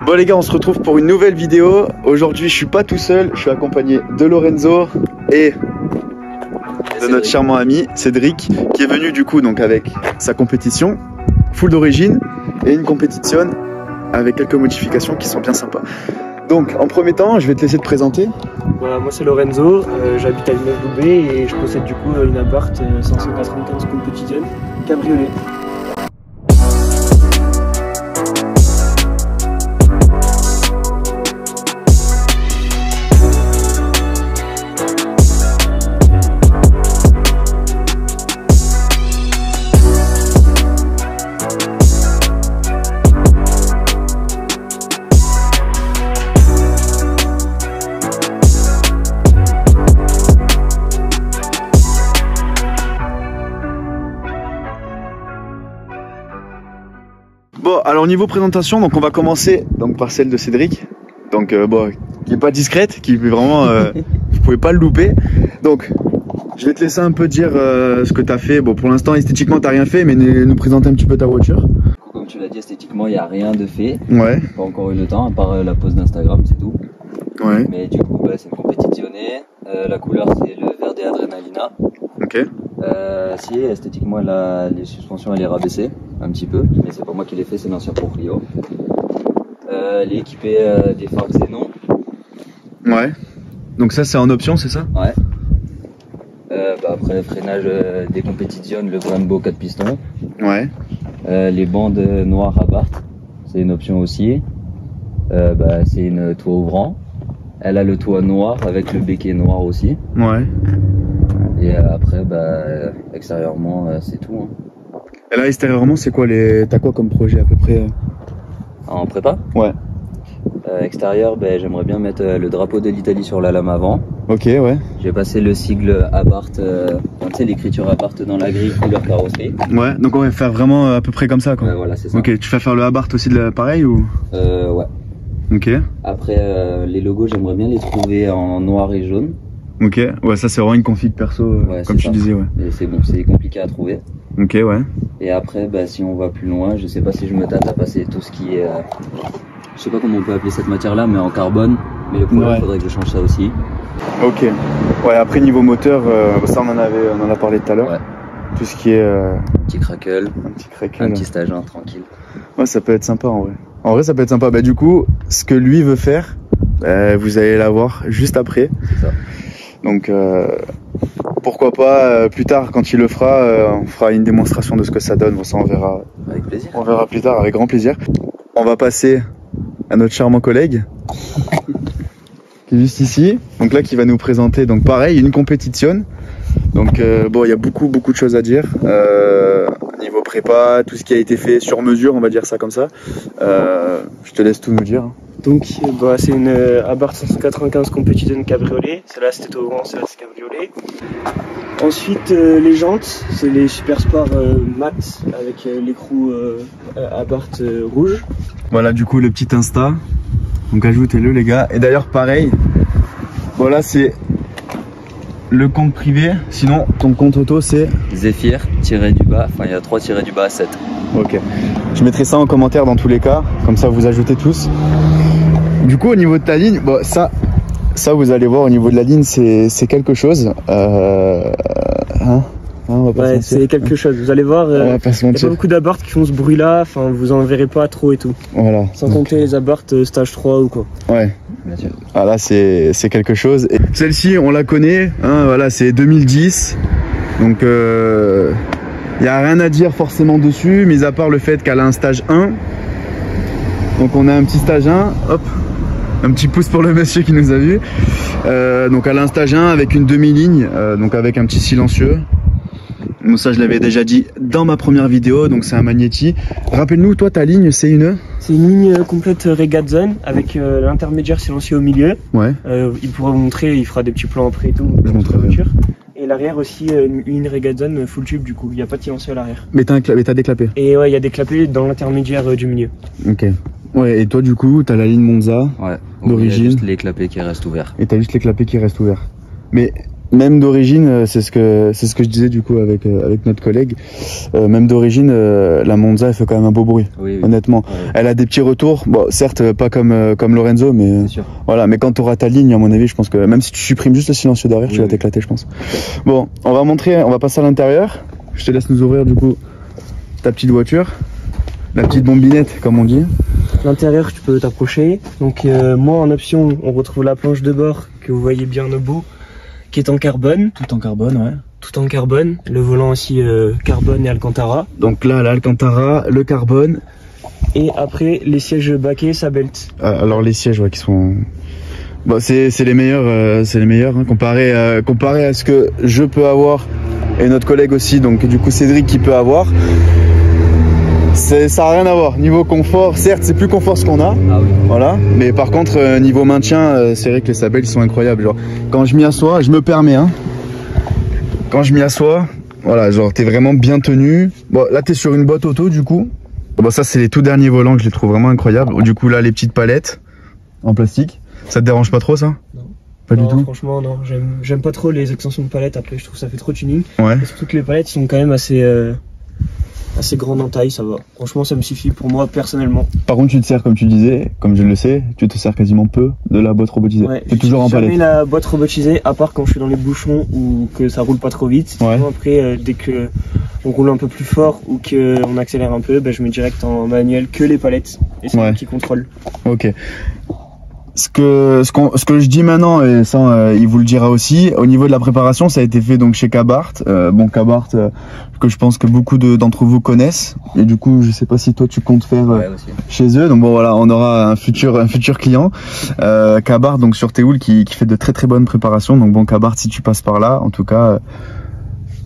Bon les gars, on se retrouve pour une nouvelle vidéo. Aujourd'hui je suis pas tout seul, je suis accompagné de Lorenzo et de notre charmant ami Cédric, qui est venu du coup donc avec sa compétition full d'origine et une compétition avec quelques modifications qui sont bien sympas. Donc en premier temps, je vais te laisser te présenter. Voilà, moi c'est Lorenzo, j'habite à Villeneuve-Loubet et je possède du coup une Abarth 595 compétition cabriolet. Bon, alors niveau présentation, donc on va commencer donc par celle de Cédric. Donc bon, qui est pas discrète, qui est vraiment, vous pouvez pas le louper. Donc, je vais te laisser un peu dire ce que tu as fait. Bon, pour l'instant esthétiquement t'as rien fait, mais nous présenter un petit peu ta voiture. Comme tu l'as dit, esthétiquement il n'y a rien de fait. Ouais. Pas encore eu le temps, à part la pose d'Instagram, c'est tout. Ouais. Mais du coup, c'est une compétitionnée. La couleur c'est le Verde Adrenalina. Ok. Si esthétiquement les suspensions elle est rabaissée un petit peu, mais c'est pas moi qui l'ai fait, c'est l'ancien Proprio. Elle est équipée des phares Xénon. Ouais. Donc ça c'est en option, c'est ça? Ouais. Après le freinage des compétitions, le Brembo 4 pistons. Ouais. Les bandes noires Abarth, c'est une option aussi. C'est une toit ouvrant. Elle a le toit noir avec le béquet noir aussi. Ouais. Et après, extérieurement, c'est tout. Hein. Et là, extérieurement, c'est quoi t'as quoi comme projet à peu près? En prépa? Ouais. Extérieur, j'aimerais bien mettre le drapeau de l'Italie sur la lame avant. Ok, ouais. J'ai passé le sigle Abarth, tu sais, l'écriture Abarth dans la grille couleur carrosserie. Ouais, donc on va faire vraiment à peu près comme ça, quoi. Ouais, voilà, c'est ça. Ok, tu vas faire le Abarth aussi pareil ou? Ouais. Ok. Après, les logos, j'aimerais bien les trouver en noir et jaune. Ok, ouais, ça c'est vraiment une config perso, ouais, comme tu disais, ouais. Et c'est bon, c'est compliqué à trouver. Ok, ouais. Et après, si on va plus loin, je sais pas si je me tâte à passer tout ce qui est... je sais pas comment on peut appeler cette matière-là, mais en carbone. Mais le problème, il faudrait que je change ça aussi. Ok. Ouais, après niveau moteur, ça on en a parlé tout à l'heure. Ouais. Tout ce qui est... Un petit crackle. Un petit stage 1, tranquille. Ouais, ça peut être sympa en vrai. En vrai, ça peut être sympa. Du coup, ce que lui veut faire, vous allez l'avoir juste après. C'est ça. Donc pourquoi pas plus tard quand il le fera, on fera une démonstration de ce que ça donne. Bon, ça on verra. Avec plaisir. On verra plus tard, avec grand plaisir. On va passer à notre charmant collègue qui est juste ici. Donc là qui va nous présenter donc pareil une compétition. Donc bon, il y a beaucoup de choses à dire. Niveau prépa, tout ce qui a été fait sur mesure, on va dire ça comme ça. Je te laisse tout nous dire. Donc c'est une Abarth 595 compétition cabriolet. Celle-là c'était au grand, celle-là c'est cabriolet. Ensuite les jantes, c'est les Super Sport mat avec l'écrou Abarth rouge. Voilà du coup le petit Insta. Donc ajoutez-le les gars. Et d'ailleurs pareil, voilà c'est le compte privé. Sinon ton compte auto c'est Zephyr tiré-du-bas, enfin il y a 3 tirés-du-bas 7. Ok. Je mettrai ça en commentaire dans tous les cas, comme ça vous ajoutez tous. Du coup au niveau de ta ligne, bon, ça vous allez voir au niveau de la ligne c'est quelque chose. Ouais, c'est quelque chose, vous allez voir, il n'y a pas beaucoup d'Abarth qui font ce bruit là, enfin vous en verrez pas trop et tout. Voilà. Sans compter les Abarth stage 3 ou quoi. Ouais. Bien sûr. Ah là c'est quelque chose. Celle-ci on la connaît, hein, voilà, c'est 2010. Donc il n'y a rien à dire forcément dessus, mis à part le fait qu'elle a un stage 1. Donc on a un petit stage 1, hop, un petit pouce pour le monsieur qui nous a vu. Donc elle a un stage 1 avec une demi-ligne, donc avec un petit silencieux. Bon, ça je l'avais déjà dit dans ma première vidéo, donc c'est un Magneti. Rappelle-nous, toi ta ligne c'est une... C'est une ligne complète Regazzon avec l'intermédiaire silencieux au milieu. Ouais. Il pourra vous montrer, il fera des petits plans après et tout. Je montre la voiture. Et l'arrière aussi, une Regazzon full tube du coup, il n'y a pas de silencieux à l'arrière. Mais t'as des clapets. Et ouais, il y a des clapets dans l'intermédiaire du milieu. Ok. Ouais, et toi du coup, t'as la ligne Monza ouais, d'origine. Il y a juste les clapets qui restent ouverts. Et t'as juste les clapets qui restent ouverts. Mais même d'origine, c'est ce que je disais du coup avec notre collègue. Même d'origine, la Monza elle fait quand même un beau bruit. Oui, oui. Honnêtement, ouais. Elle a des petits retours. Bon, certes pas comme Lorenzo, mais voilà. Mais quand tu auras ta ligne, à mon avis, je pense que même si tu supprimes juste le silencieux derrière, tu vas t'éclater, je pense. Bon, on va passer à l'intérieur. Je te laisse nous ouvrir du coup ta petite voiture, la petite bombinette comme on dit. L'intérieur, tu peux t'approcher. Donc moi en option, on retrouve la planche de bord que vous voyez bien au bout, qui est en carbone. Tout en carbone, ouais. Tout en carbone. Le volant aussi carbone et Alcantara. Donc là, l'Alcantara, le carbone. Et après, les sièges baquets, Sabelt. Alors les sièges, ouais, qui sont... Bon, c'est les meilleurs, hein, comparé à ce que je peux avoir et notre collègue aussi. Donc du coup, Cédric qui peut avoir. Ça n'a rien à voir. Niveau confort, certes, c'est plus confort ce qu'on a. Ah oui. Voilà. Mais par contre, niveau maintien, c'est vrai que les Sabelt ils sont incroyables. Genre, quand je m'y assois, je me permets, hein. Quand je m'y assois, voilà, genre t'es vraiment bien tenu. Bon, là t'es sur une boîte auto du coup. Bon, ça c'est les tout derniers volants que je les trouve vraiment incroyables. Du coup là les petites palettes en plastique. Ça te dérange pas trop ça? Non. Pas du tout. Franchement non. J'aime pas trop les extensions de palettes. Après je trouve que ça fait trop tuning. Ouais. Et surtout que les palettes sont quand même assez grande en taille, ça va. Franchement, ça me suffit pour moi personnellement. Par contre, tu te sers, comme tu disais, comme je le sais, tu te sers quasiment peu de la boîte robotisée. Ouais, c'est toujours en palette. Jamais la boîte robotisée, à part quand je suis dans les bouchons ou que ça roule pas trop vite. Ouais. Sinon, après, dès que on roule un peu plus fort ou qu'on accélère un peu, ben, je mets direct en manuel que les palettes. Et c'est moi qui contrôle. Ok. Ce que je dis maintenant, et ça il vous le dira aussi, au niveau de la préparation, ça a été fait donc chez Cabart. Bon, Cabart, que je pense que beaucoup d'entre vous connaissent. Et du coup, je sais pas si toi tu comptes faire chez eux. Donc bon voilà, on aura un futur client. Cabart, donc sur Théoul, qui fait de très très bonnes préparations. Donc bon, Cabart, si tu passes par là, en tout cas,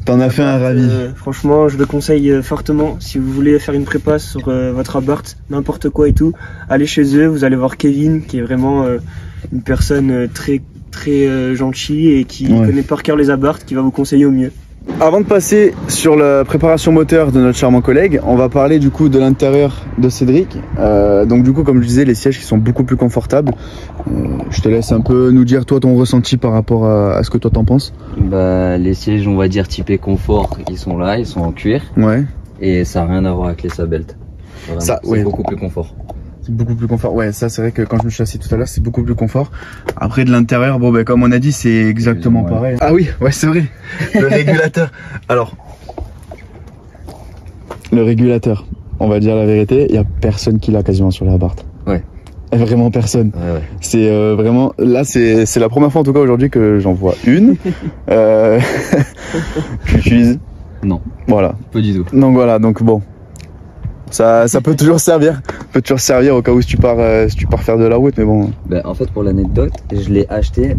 t'en as fait un ravi. Franchement, je le conseille fortement. Si vous voulez faire une prépa sur votre Abarth, n'importe quoi et tout, allez chez eux. Vous allez voir Kevin, qui est vraiment une personne très très gentille et qui connaît par cœur les Abarth, qui va vous conseiller au mieux. Avant de passer sur la préparation moteur de notre charmant collègue, on va parler du coup de l'intérieur de Cédric. Donc du coup, comme je disais, les sièges qui sont beaucoup plus confortables. Je te laisse un peu nous dire toi ton ressenti par rapport à ce que toi t'en penses. Bah, les sièges, on va dire typés confort, ils sont là, ils sont en cuir. Ouais. Et ça n'a rien à voir avec les Sabelt. C'est beaucoup plus confort. C'est beaucoup plus confort. Ouais, ça c'est vrai que quand je me suis assis tout à l'heure, c'est beaucoup plus confort. Après de l'intérieur, bon ben comme on a dit, c'est exactement pareil. Ah oui, ouais c'est vrai. Le régulateur. Alors, le régulateur, on va dire la vérité, il y a personne qui l'a quasiment sur la Abarth. Ouais. Vraiment personne. Ouais. C'est vraiment là, c'est la première fois en tout cas aujourd'hui que j'en vois une. Tu l'utilises? Non. Voilà. Pas du tout. Donc voilà, donc bon. Ça peut toujours servir. Au cas où si tu pars faire de la route, mais bon. Ben, en fait, pour l'anecdote, je l'ai acheté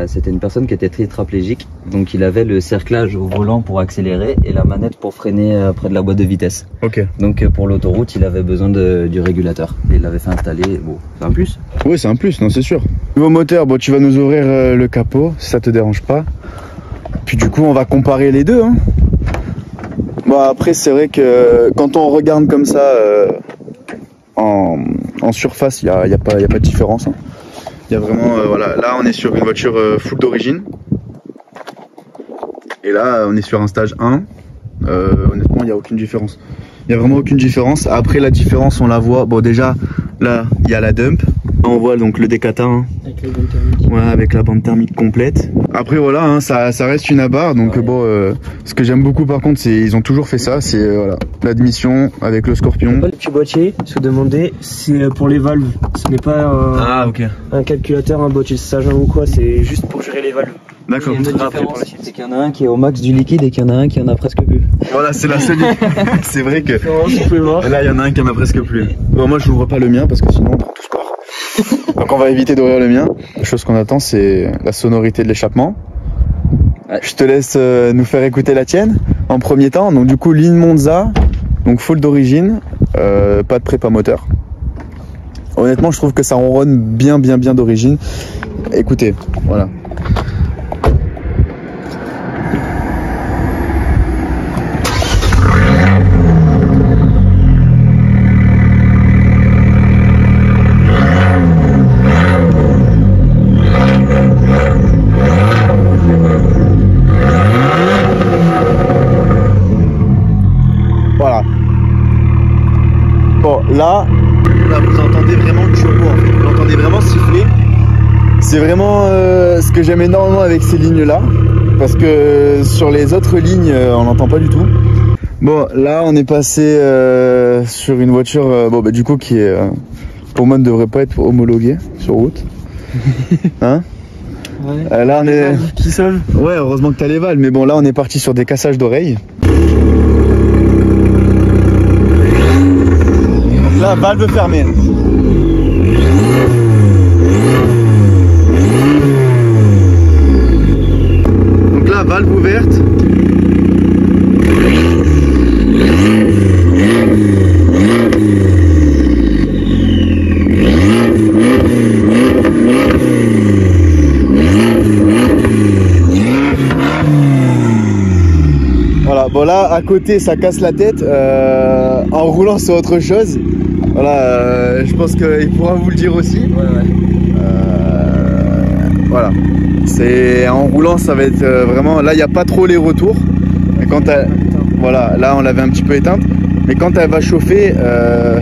c'était une personne qui était tétraplégique, donc il avait le cerclage au volant pour accélérer et la manette pour freiner près de la boîte de vitesse. Ok. Donc pour l'autoroute, il avait besoin du régulateur. Et il l'avait fait installer. Bon, c'est un plus. Oui, c'est un plus, non, c'est sûr. Niveau moteur, bon, tu vas nous ouvrir le capot, si ça te dérange pas. Puis du coup, on va comparer les deux, hein. Bon, après, c'est vrai que quand on regarde comme ça en surface, il y a pas de différence. Hein. Il y a vraiment, voilà, là on est sur une voiture full d'origine. Et là, on est sur un stage 1. Honnêtement, il n'y a aucune différence. Il n'y a vraiment aucune différence. Après, la différence, on la voit. Bon, déjà, là, il y a la dump. Là, on voit donc le Decata. Hein. Avec la bande thermique. Ouais, avec la bande thermique complète. Après, voilà, hein, ça reste une Abarth. Donc, bon, ce que j'aime beaucoup, par contre, c'est ils ont toujours fait ça. C'est voilà, l'admission avec le Scorpion. Le petit boîtier, se demander, c'est pour les valves. Ce n'est pas un calculateur, un boîtier sage ou quoi. C'est juste pour gérer les valves. D'accord. Il y a une différence, c'est qu'il y en a un qui est au max du liquide et qu'il y en a un qui en a presque plus. Voilà, c'est la seule. C'est vrai que là, il y en a un qui en a presque plus. Bon, moi, je n'ouvre pas le mien parce que sinon, on prend tout score. Donc, on va éviter d'ouvrir le mien. La chose qu'on attend, c'est la sonorité de l'échappement. Ouais. Je te laisse nous faire écouter la tienne en premier temps. Donc, du coup, ligne Monza, donc full d'origine, pas de prépa moteur. Honnêtement, je trouve que ça ronronne bien d'origine. Écoutez, voilà. C'est vraiment ce que j'aime énormément avec ces lignes-là. Parce que sur les autres lignes, on n'entend pas du tout. Bon, là, on est passé sur une voiture du coup qui est, pour moi, ne devrait pas être homologuée sur route. Hein? Ouais. Là, on est... Qui sauve? Ouais, heureusement que t'as les valves. Mais bon, là, on est parti sur des cassages d'oreilles. Donc là, valve fermée. Donc là, valve ouverte. Voilà, bon là à côté ça casse la tête, en roulant c'est autre chose. Voilà, je pense qu'il pourra vous le dire aussi. Ouais. Voilà, c'est en roulant ça va être vraiment, là il n'y a pas trop les retours. Et quand voilà, là on l'avait un petit peu éteinte, mais quand elle va chauffer,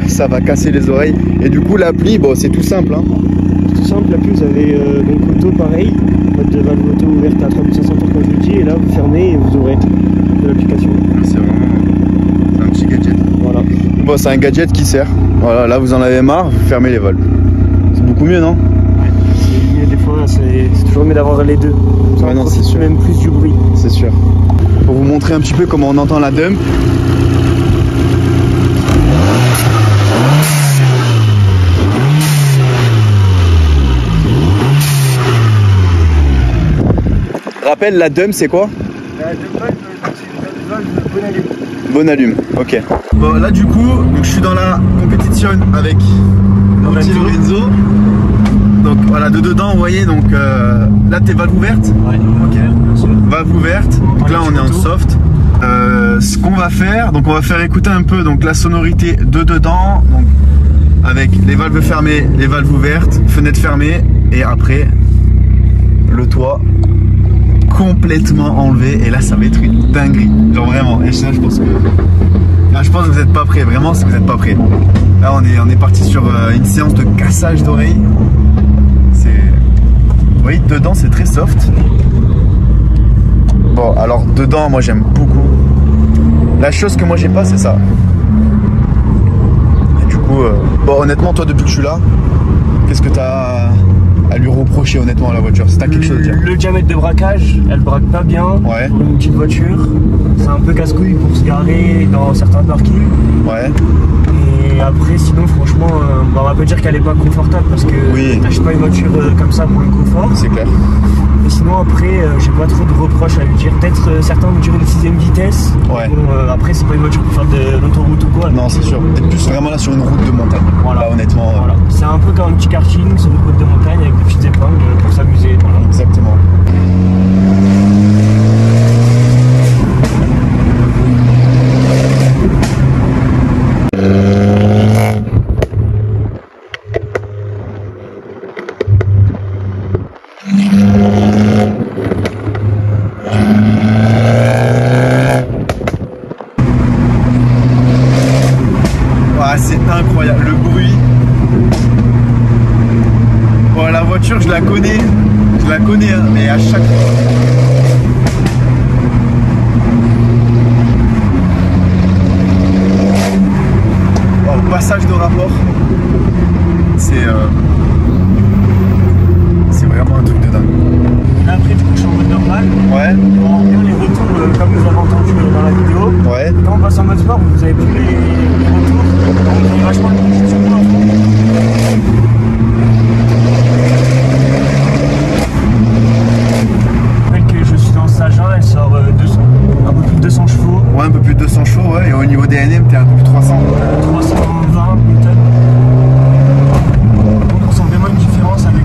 ça va casser les oreilles. Et du coup l'appli, bon c'est tout simple. Hein. Tout simple, l'appli vous avez donc auto pareil, votre valve auto ouverte à 3500 tours comme je vous dis, et là vous fermez et vous ouvrez de l'application. C'est vraiment un petit gadget. Voilà. Bon, c'est un gadget qui sert. Voilà, là vous en avez marre, vous fermez les valves. C'est beaucoup mieux, non? Ouais. Des fois, c'est toujours mieux d'avoir les deux. Ouais, non, c'est sûr. Même plus du bruit. C'est sûr. Pour vous montrer un petit peu comment on entend la dump. Rappelle, la dump c'est quoi? La valve, c'est une valve Bon allume, ok. Bon là du coup, donc, je suis dans la compétition avec Lorenzo. Donc voilà, de dedans vous voyez, donc là t'es valve ouverte. Ouais, ok. Valve ouverte, donc là on est en soft. Ce qu'on va faire, donc on va faire écouter un peu donc la sonorité de dedans, donc avec les valves fermées, les valves ouvertes, fenêtre fermée, et après le toit complètement enlevé, et là ça va être une dinguerie, genre vraiment. Et ça, je pense que vous n'êtes pas prêts, vraiment si vous n'êtes pas prêts. Là on est parti sur une séance de cassage d'oreilles. C'est, vous voyez, dedans c'est très soft. Bon, alors dedans moi j'aime beaucoup. La chose que moi j'ai pas, c'est ça. Et du coup bon, honnêtement toi depuis que je suis là, qu'est-ce que t'as à lui reprocher honnêtement à la voiture, si t'as quelque chose à dire? Le diamètre de braquage, elle braque pas bien. Ouais. Pour une petite voiture, c'est un peu casse-couille pour se garer dans certains parkings. Ouais. Et après sinon franchement, on va pas dire qu'elle est pas confortable parce que oui, t'achètes pas une voiture comme ça pour le confort. C'est clair. Mais sinon après, j'ai pas trop de reproches à lui dire. Peut-être certains vont dire une 6ème vitesse. Ouais. Bon, après c'est pas une voiture pour faire de l'autoroute ou quoi. Non c'est sûr. Peut-être plus vraiment là sur une route de montagne. Voilà. Là, honnêtement. Voilà. C'est un peu comme un petit karting sur une route de montagne avec des petites épingles pour s'amuser. Voilà. Exactement. C'est incroyable, le bruit. Bon, la voiture, je la connais, hein, mais à chaque fois. Bon, passage de rapport, c'est vraiment un truc de dingue. Là après du coup je suis en mode normal. Ouais. On revient les retours comme vous avez entendu dans la vidéo. Ouais. Quand on passe en mode sport, vous avez plus les retours. On est vachement limité sur moi. Avec que je suis dans Sagin, elle sort 200, un peu plus de 200 chevaux. Ouais, un peu plus de 200 chevaux, ouais. Et au niveau des NM, t'es un peu plus de 300. 320 Newton. Donc on sent vraiment une différence avec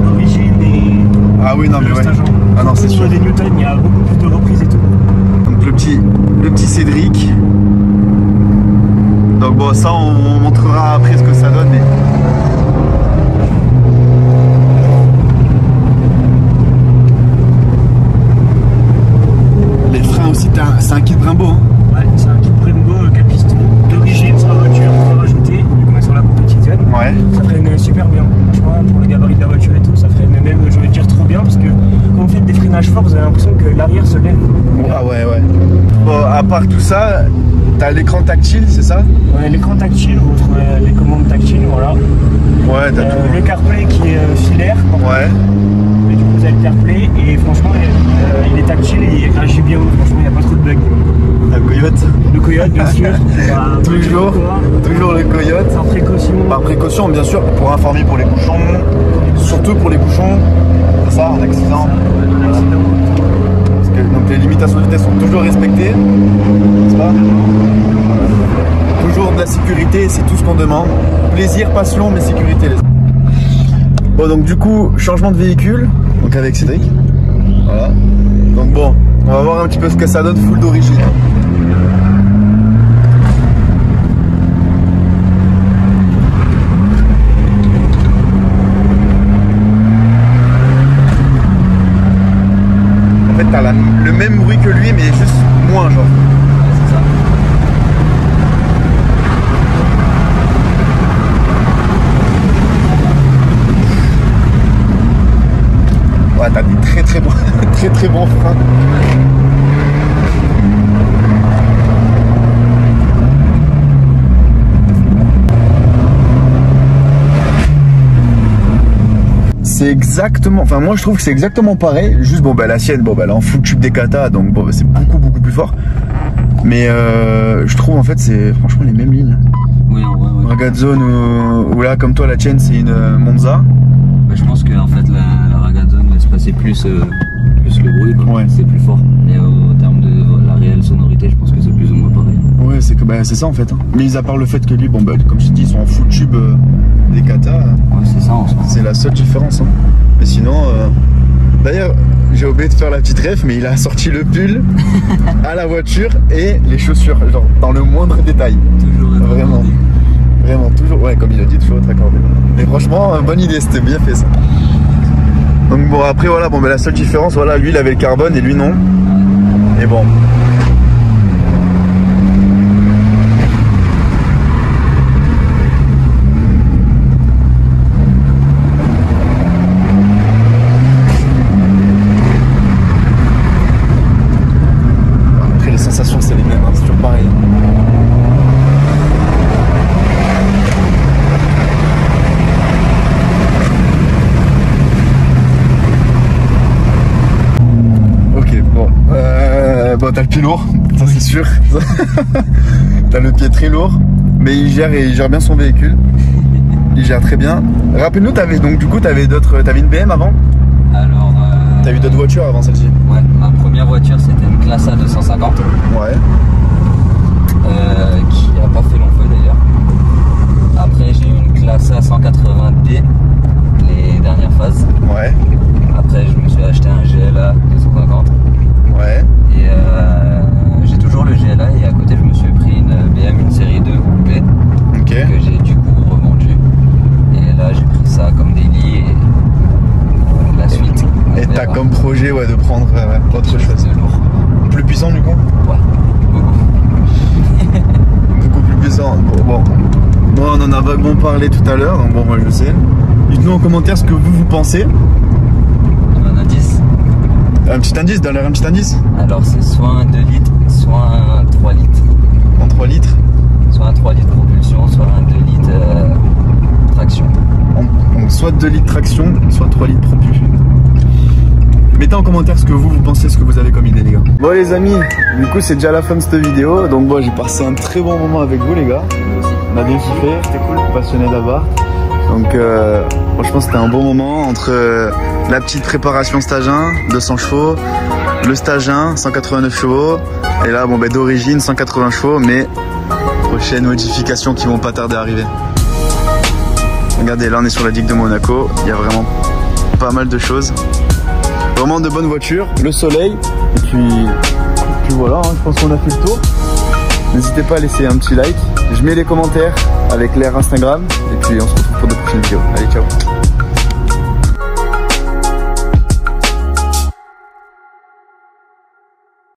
l'origine et Ah oui, non mais ouais. Stageant. Ah non, c'est sûr. Au niveau des Newton, il y a beaucoup plus de reprises et tout. Donc le petit Cédric. Donc bon, ça on montrera après ce que ça donne, mais les freins aussi, c'est un kit Brembo, hein. Ouais, c'est un kit Brembo 4 pistons d'origine sur la voiture, on va rajouter, vu qu'on est sur la compétition. Ouais. Ça ferait une super bien. Franchement, pour le gabarit de la voiture et tout, ça ferait même, je vais dire, trop bien parce que quand vous faites des freinages forts, vous avez l'impression que l'arrière se lève. Ah ouais, ouais. Bon, à part tout ça, t'as l'écran tactile, c'est ça? Ouais, l'écran tactile, vous retrouvez les commandes tactiles, voilà. Ouais, t'as tout. Le CarPlay qui est filaire. Ouais. Et du coup, vous avez le CarPlay et franchement, il est tactile et il agit bien. Franchement, il n'y a pas trop de bugs. La Coyote. Le Coyote, bien sûr. Toujours le Coyote. Par précaution. Par précaution, bien sûr, pour informer pour les bouchons. Surtout pour les bouchons. C'est ça, en accident. Un accident. Parce que, donc les limitations de vitesse sont toujours respectées. N'est-ce pas? Toujours de la sécurité, c'est tout ce qu'on demande. Plaisir, passion, mais sécurité. Bon, donc du coup, changement de véhicule. Donc avec Cédric. Voilà. Donc bon, on va voir un petit peu ce que ça donne full d'origine. En fait, t'as le même bruit que lui, mais juste moins, genre. C'est ça. Ouais, t'as des très bons freins. C'est exactement, enfin moi je trouve que c'est exactement pareil, juste bon bah la sienne, bon bah elle est en full tube des kata, donc bon bah, c'est beaucoup plus fort. Mais je trouve en fait c'est franchement les mêmes lignes. Oui, en vrai, oui. Ragazone ou là comme toi la tienne c'est une Monza. Bah, je pense que en fait la Ragazone laisse passer plus le bruit, quoi. Ouais. C'est plus fort. Mais au terme de la réelle sonorité, je pense que c'est plus ou moins pareil. Ouais, c'est que bah, c'est ça en fait. Hein. Mais à part le fait que lui, bon bah comme je te dis, ils sont en full tube des kata. Ouais, c'est ça en ce moment. C'est la seule différence. Hein. Mais sinon, d'ailleurs, j'ai oublié de faire la petite ref, mais il a sorti le pull à la voiture et les chaussures, genre dans le moindre détail. Toujours Vraiment. Vraiment, toujours, ouais, comme il a dit, toujours être accordé. Mais franchement, bonne idée, c'était bien fait ça. Donc bon, après voilà, bon, bah, la seule différence, voilà, lui il avait le carbone et lui non. Et bon. Après les sensations c'est les mêmes, hein, c'est toujours pareil. Bon, t'as le pied lourd, ça c'est sûr. T'as le pied très lourd, mais il gère bien son véhicule. Il gère très bien. Rappelle-nous, t'avais une BM avant? Alors. T'as eu d'autres voitures avant celle-ci? Ouais, ma première voiture c'était une Classe A 250. Ouais. Qui a pas fait long feu d'ailleurs. Après j'ai eu une Classe A 180D, les dernières phases. Ouais. Après je me suis acheté un GLA 250. Ouais. Et j'ai toujours le GLA et à côté je me suis pris une BM, une série 2 coupée. Ok. Que j'ai du coup revendu. Et là j'ai pris ça comme délit et la suite. Et t'as comme projet de prendre autre chose. Lourd. Plus puissant du coup? Ouais, beaucoup. Beaucoup plus puissant. Bon, on en a vaguement parlé tout à l'heure, donc bon moi je sais. Dites-nous en commentaire ce que vous pensez. Un indice. Un petit indice, donne-leur un petit indice. Alors c'est soit un 2 litres, soit un 3 litres. En 3 litres. Soit un 3 litres propulsion, soit un 2 litres traction. Donc soit 2 litres traction, soit 3 litres propulsion. Mettez en commentaire ce que vous pensez, ce que vous avez comme idée les gars. Bon les amis, du coup c'est déjà la fin de cette vidéo. Donc bon j'ai passé un très bon moment avec vous les gars. On a bien kiffé, c'était cool, passionné d'abord. Donc franchement c'était un bon moment entre la petite préparation stage 1, 200 chevaux, le stage 1, 189 chevaux, et là bon d'origine 180 chevaux, mais prochaines modifications qui vont pas tarder à arriver. Regardez, là on est sur la digue de Monaco, il y a vraiment pas mal de choses. Vraiment de bonnes voitures, le soleil, et puis voilà, hein, je pense qu'on a fait le tour. N'hésitez pas à laisser un petit like, je mets les commentaires avec l'air Instagram, et puis on se retrouve pour de prochaines vidéos. Allez, ciao!